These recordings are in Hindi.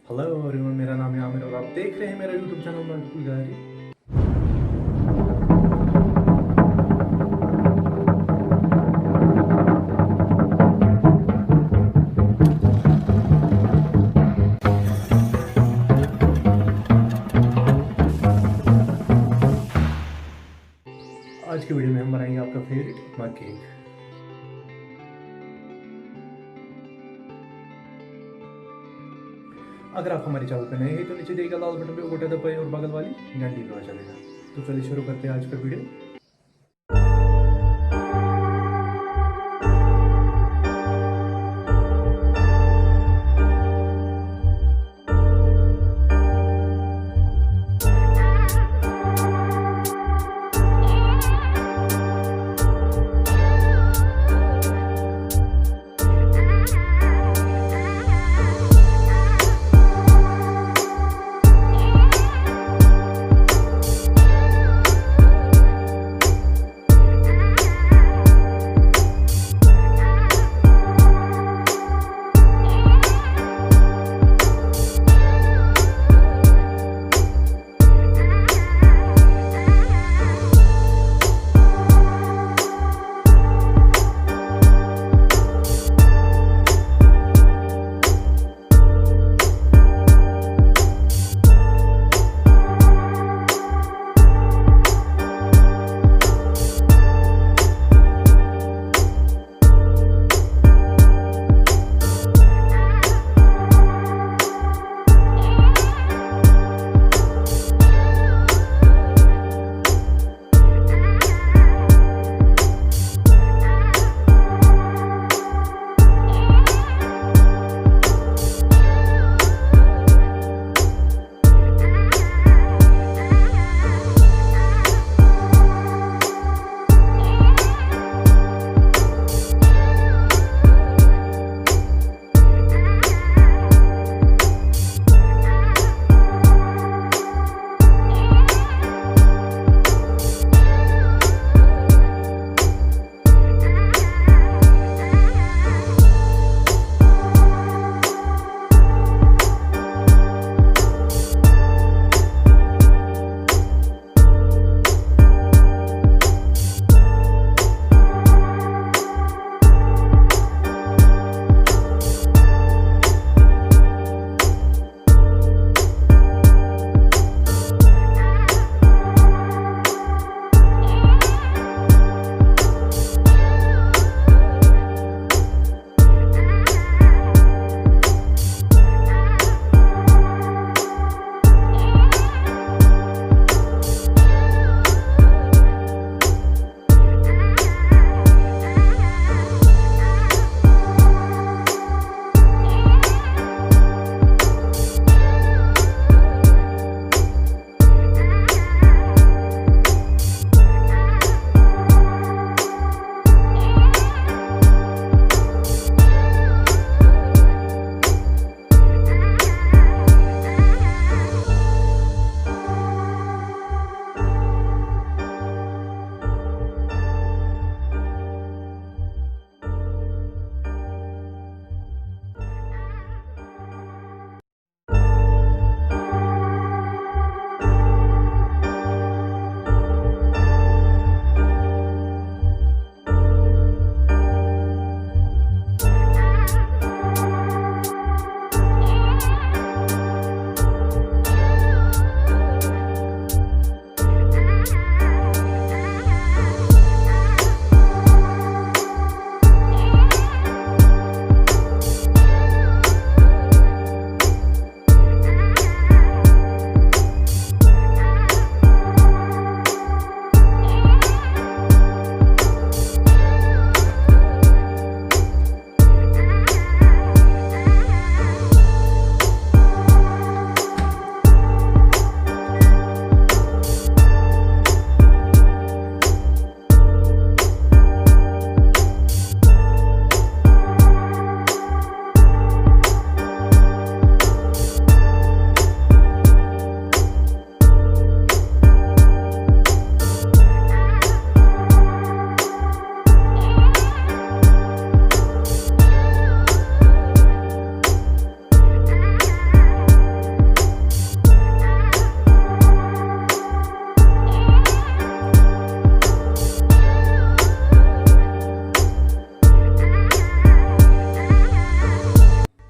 हेलो एवरीवन, मेरा नाम है आमिर और आप देख रहे हैं मेरा यूट्यूब चैनल मल्टीपल डायरी। आज की वीडियो में हम बनाएंगे आपका फेवरेट मग केक। अगर आप हमारे चैनल पर नए हैं तो नीचे दिए गए लाल बटन पे बटन दबाएं और बगल वाली घंटी भी बजा देना। तो चलिए शुरू करते हैं आज का वीडियो।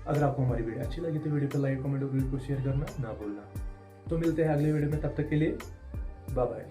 अगर आपको हमारी वीडियो अच्छी लगी तो वीडियो को लाइक, कमेंट और वीडियो को शेयर करना ना भूलना। तो मिलते हैं अगले वीडियो में, तब तक के लिए बाय बाय।